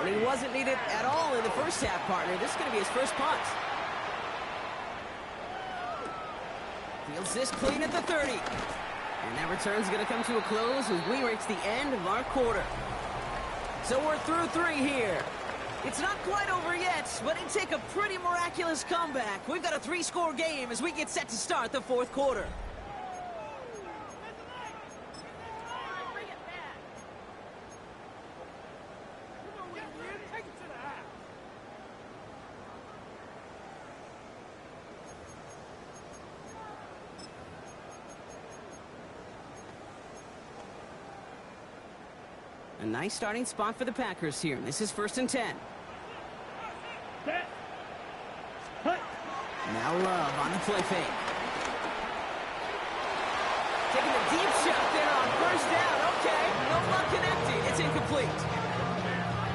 Speaker 3: And he wasn't needed at all in the first half, partner. This is going to be his first punt. Fields this clean at the 30. And that return's going to come to a close as we reach the end of our quarter. So we're through 3 here. It's not quite over yet, but it'd take a pretty miraculous comeback. We've got a 3-score game as we get set to start the fourth quarter. A nice starting spot for the Packers here. This is first and 10.
Speaker 4: Set. Hut.
Speaker 3: Now Love on the play fake. Taking a deep shot there on first down. Okay, no luck connecting. It's incomplete.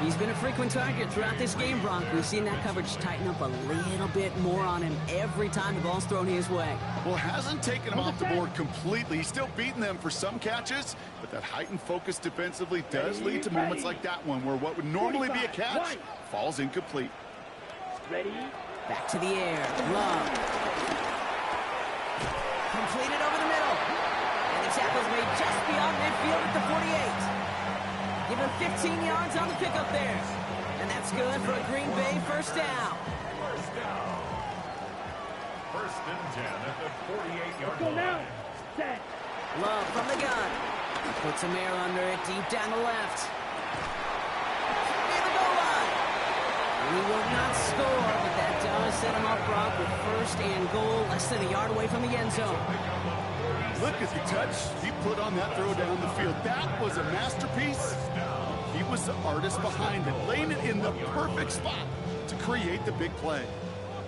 Speaker 3: He's been a frequent target throughout this game, Bronk. We've seen that coverage tighten up a little bit more on him every time the ball's thrown his way.
Speaker 2: Well, hasn't taken him off the board completely. He's still beating them for some catches, but that heightened focus defensively does lead to moments like that one where what would normally be a catch falls incomplete.
Speaker 4: Ready.
Speaker 3: Back to the air. Love. Completed over the middle. And the tackle's made just beyond midfield at the 48. Give him 15 yards on the pickup there. And that's good for a Green Bay first down.
Speaker 6: First down. First and 10 at the 48-yard
Speaker 4: Go
Speaker 6: line.
Speaker 4: now. Set.
Speaker 3: Love from the gun. Puts some air under it deep down the left. Near the goal line. And he will not score, but that does set him up, Brock, with first and goal, less than a yard away from the end zone.
Speaker 2: Look at the touch he put on that throw down the field. That was a masterpiece. He was the artist behind it, laying it in the perfect spot to create the big play.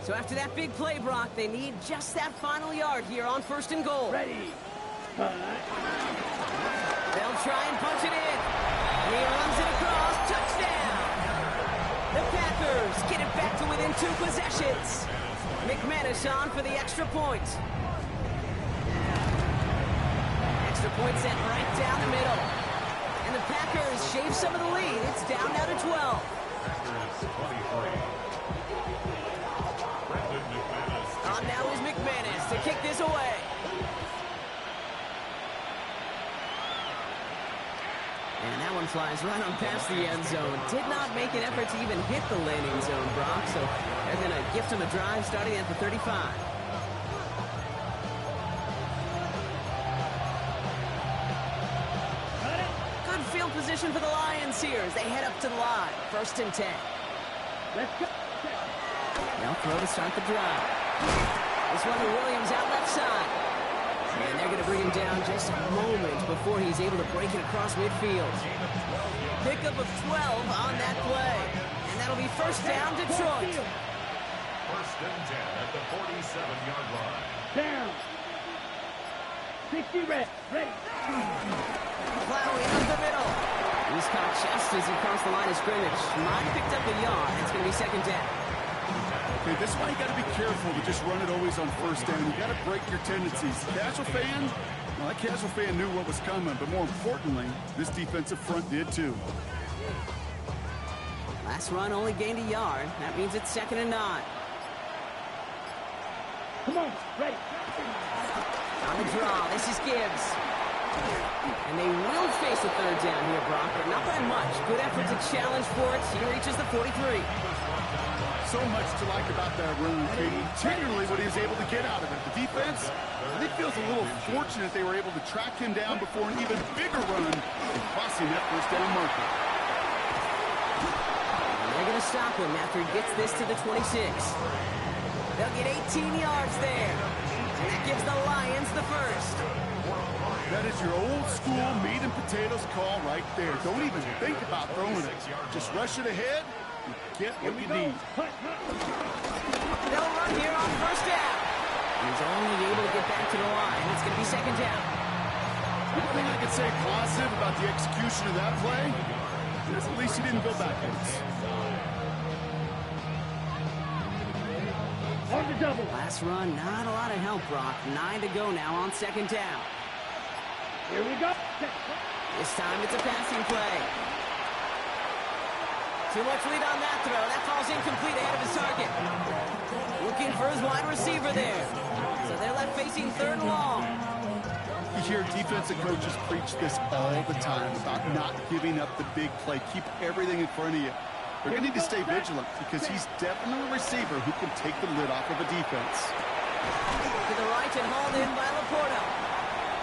Speaker 3: So after that big play, Brock, they need just that final yard here on 1st and goal.
Speaker 4: Ready.
Speaker 3: They'll try and punch it in. And he runs it across. Touchdown! The Packers get it back to within 2 possessions. McManus on for the extra point. Extra point sent right down the middle. And the Packers shave some of the lead. It's down now to 12.
Speaker 6: Packers 23.
Speaker 3: On now is McManus to kick this away. And that one flies right on past the end zone. Did not make an effort to even hit the landing zone, Brock. So they're going to gift him a drive starting at the 35. Good field position for the Lions here as they head up to the line. 1st and 10.
Speaker 4: Let's go.
Speaker 3: They'll throw to start the drive. This one to Williams out left side. And they're going to bring him down just a moment before he's able to break it across midfield. Pickup of 12 on that play. And that'll be 1st down, Detroit.
Speaker 6: 1st and 10 at the 47-yard line.
Speaker 4: Down. 60 red. Ready.
Speaker 3: Plowing up the middle. He's caught just as he crossed the line of scrimmage. Mine picked up a yard. It's going to be 2nd down.
Speaker 2: Okay, this is why you got to be careful to just run it always on 1st down. You got to break your tendencies. Casual fan, well, that casual fan knew what was coming, but more importantly, this defensive front did too.
Speaker 3: Last run only gained a yard. That means it's 2nd and 9.
Speaker 4: Come on. Ready.
Speaker 3: On the draw, this is Gibbs. And they will face a 3rd down here, Brock, but not by much. Good effort to challenge for it. He reaches the 43.
Speaker 2: So much to like about that run, Katie, particularly what he was able to get out of it. The defense, I think, feels a little fortunate they were able to track him down before an even bigger run and crossing that 1st down marker.
Speaker 3: And they're going to stop him after he gets this to the 26. They'll get 18 yards there. And that gives the Lions the 1st.
Speaker 2: That is your old school meat and potatoes call right there. Don't even think about throwing it. Just rush it ahead. Get what you need.
Speaker 3: They'll run here on 1st down. He's only able to get back to the line. It's going to be 2nd down.
Speaker 2: One thing I could say positive about the execution of that play is at least he didn't go backwards.
Speaker 4: On the double.
Speaker 3: Last run, not a lot of help, Brock. 9 to go now on 2nd down.
Speaker 4: Here we go.
Speaker 3: This time it's a passing play. Too much lead on that throw. That falls incomplete ahead of his target. Looking for his wide receiver there. So they're left facing 3rd and long.
Speaker 2: You hear defensive coaches preach this all the time about not giving up the big play. Keep everything in front of you. They're going to need to stay vigilant because he's definitely a receiver who can take the lid off of a defense.
Speaker 3: To the right and hauled in by Laporta.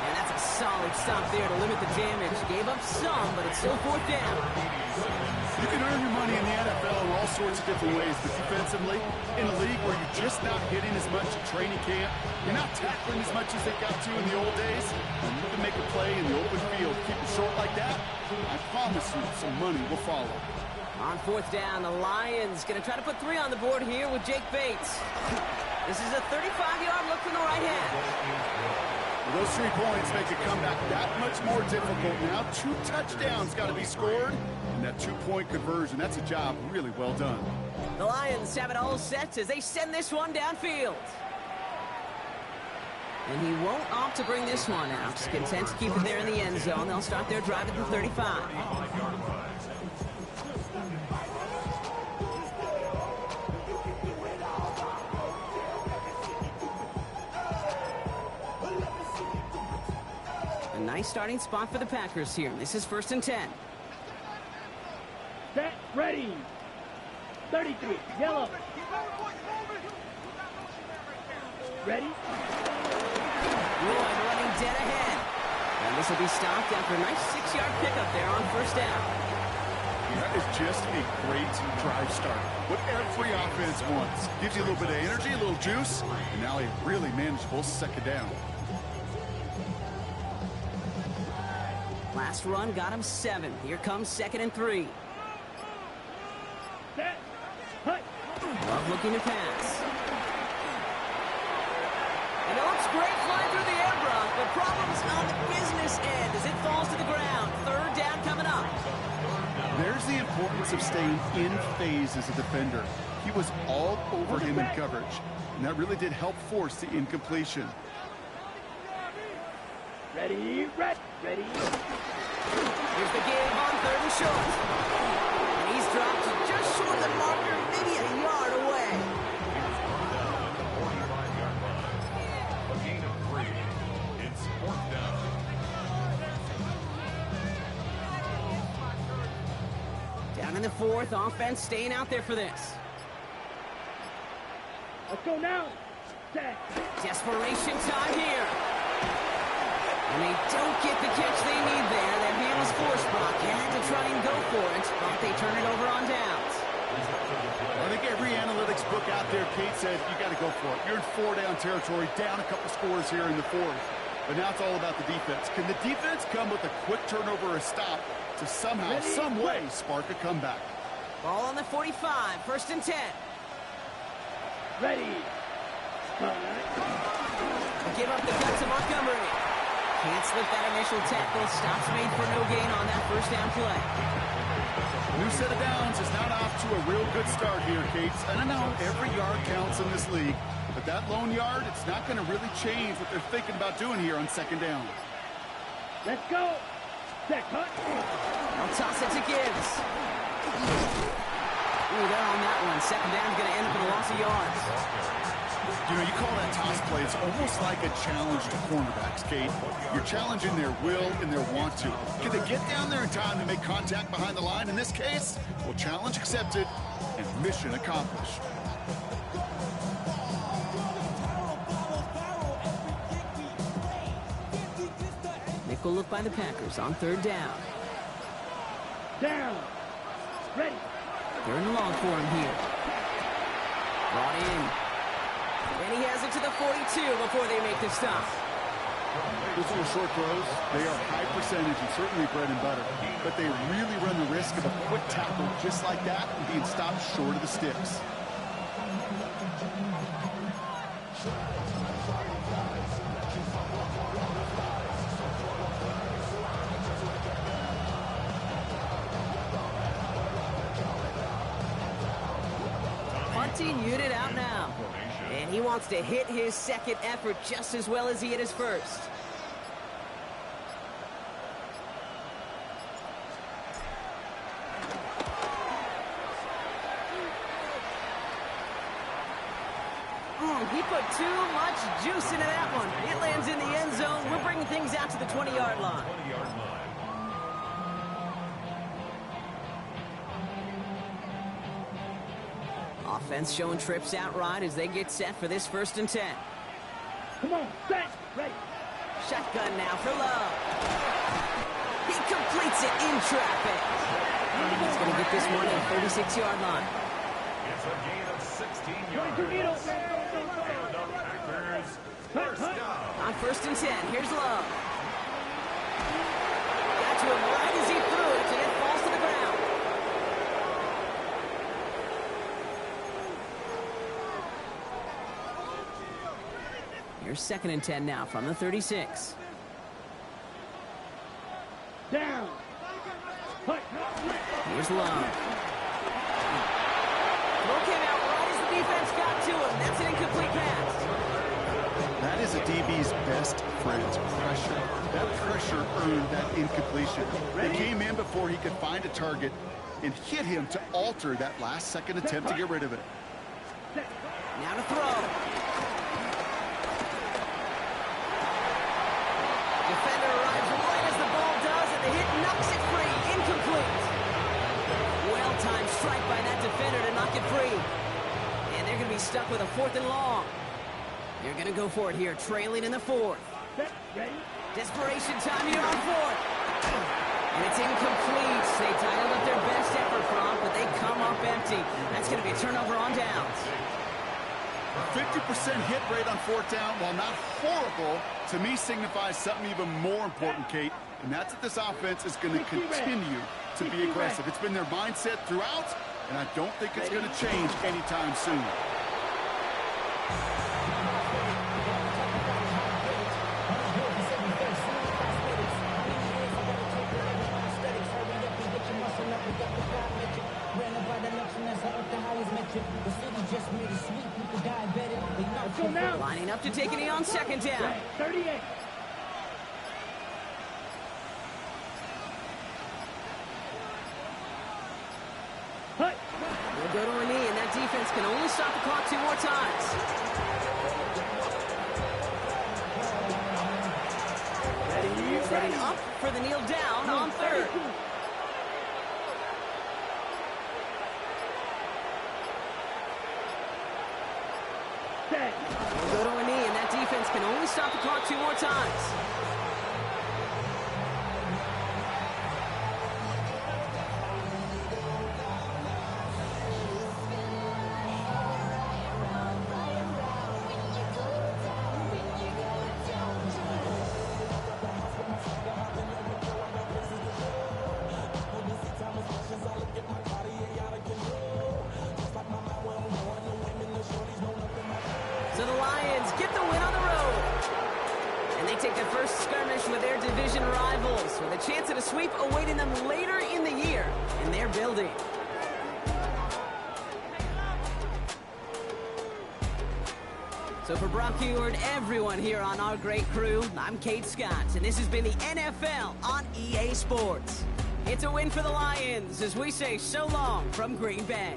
Speaker 3: And that's a solid stop there to limit the damage. Gave up some, but it's still 4th down.
Speaker 2: You can earn your money in the NFL in all sorts of different ways, but defensively, in a league where you're just not hitting as much at training camp, you're not tackling as much as they got to in the old days, and you can make a play in the open field. Keep it short like that, I promise you some money will follow.
Speaker 3: On 4th down, the Lions going to try to put 3 on the board here with Jake Bates. This is a 35-yard look from the right hand.
Speaker 2: Those 3 points make a comeback that much more difficult now. 2 touchdowns got to be scored, and that 2-point conversion, that's a job really well done.
Speaker 3: The Lions have it all set as they send this one downfield. And he won't opt to bring this one out. Content to keep it there in the end zone. They'll start their drive at the 35. A nice starting spot for the Packers here. This is 1st and 10.
Speaker 4: Set. Ready. 33. Yellow. Ready.
Speaker 3: Lloyd running dead ahead. And this will be stopped after a nice 6-yard pickup there on 1st down.
Speaker 2: That is just a great drive start. What every offense wants. Gives you a little bit of energy, a little juice, and now a really manageable 2nd down.
Speaker 3: Last run got him 7. Here comes 2nd and 3.
Speaker 4: Set. Hut.
Speaker 3: Love looking to pass. And it looks great flying through the air, Brock, but problems on the business end as it falls to the ground. 3rd down coming up.
Speaker 2: There's the importance of staying in phase as a defender. He was all over him in coverage, and that really did help force the incompletion.
Speaker 4: Ready, ready, ready.
Speaker 3: Here's the give on 3rd and short. And he's dropped just short of the marker, maybe a yard away.
Speaker 6: A gain of 3. It's 4th down.
Speaker 3: Down in the 4th, offense staying out there for this.
Speaker 4: Let's go now. Set.
Speaker 3: Desperation time here. And they don't get the catch they need there. That man was forced, Brock. Had to try and go for it, but they turn it over on downs.
Speaker 2: I think every analytics book out there, Kate, said you got to go for it. You're in 4-down territory, down a couple scores here in the 4th. But now it's all about the defense. Can the defense come with a quick turnover or a stop to somehow, some way, spark a comeback?
Speaker 3: Ball on the 45, 1st and 10.
Speaker 4: Ready.
Speaker 3: Give up the cut to Montgomery. Can't slip that initial tackle. Stops made for no gain on that 1st down play.
Speaker 2: New set of downs is not off to a real good start here, Kate. And I know every yard counts in this league, but that lone yard, it's not going to really change what they're thinking about doing here on 2nd down.
Speaker 4: Let's go. Set, cut.
Speaker 3: They'll toss it to Gibbs. Ooh, they're on that one. 2nd down's going to end up in a loss of yards.
Speaker 2: You know, you call that toss play, it's almost like a challenge to cornerbacks, Kate. You're challenging their will and their want to. Can they get down there in time to make contact behind the line? In this case, well, challenge accepted and mission accomplished.
Speaker 3: Nickel look by the Packers on 3rd down.
Speaker 4: Down. Ready.
Speaker 3: 3rd and long for him here. Brought in. And he has it to the 42 before they make the stop.
Speaker 2: Those little short throws, they are high percentage and certainly bread and butter. But they really run the risk of a quick tackle just like that and being stopped short of the sticks.
Speaker 3: Punting unit out now. And he wants to hit his 2nd effort just as well as he hit his 1st. He put too much juice into that one. It lands in the end zone. We're bringing things out to the 20-yard line.
Speaker 6: 20-yard line.
Speaker 3: Offense showing trips out right as they get set for this 1st and 10.
Speaker 4: Come on. Set. Ready.
Speaker 3: Shotgun now for Love. He completes it in traffic. He's going to get this one at 36-yard line.
Speaker 6: It's a gain of 16 yards.
Speaker 4: 22 needles.
Speaker 6: And the Packers, 1st down.
Speaker 3: On 1st and 10, here's Love. Got to him right as he threw it, and it falls to the ground. Here's 2nd and 10 now from the 36.
Speaker 4: Down. Hut.
Speaker 3: Here's Love. Throw came out right as the defense got to him. That's an incomplete pass.
Speaker 2: That is a DB's best friend, pressure. That pressure earned that incompletion. They came in before he could find a target and hit him to alter that last-second attempt to get rid of it.
Speaker 3: Now to throw. Defender arrives right as the ball does, and the hit knocks it free. Incomplete. Well-timed strike by that defender to knock it free. And they're going to be stuck with a 4th and long. They're going to go for it here, trailing in the 4th.
Speaker 4: Set. Ready.
Speaker 3: Desperation time here on 4th. And it's incomplete. They dialed up their best effort from, but they come up empty. That's going to be a turnover on downs.
Speaker 2: 50% hit rate on 4th down, while not horrible, to me signifies something even more important, Kate. And that's what this offense is going to continue to be aggressive. It's been their mindset throughout, and I don't think it's going to change anytime soon.
Speaker 3: Lining up to take a knee on second down.
Speaker 4: 38.
Speaker 3: We'll go to a knee, and that defense can only stop the clock 2 more times. Setting up for the kneel down on third. We'll go to a knee, and that defense can only stop the clock 2 more times. So the Lions get the win on the road. And they take their first skirmish with their division rivals, with a chance at a sweep awaiting them later in the year in their building. So for Brock Eward, everyone here on our great crew, I'm Kate Scott, and this has been the NFL on EA Sports. It's a win for the Lions as we say so long from Green Bay.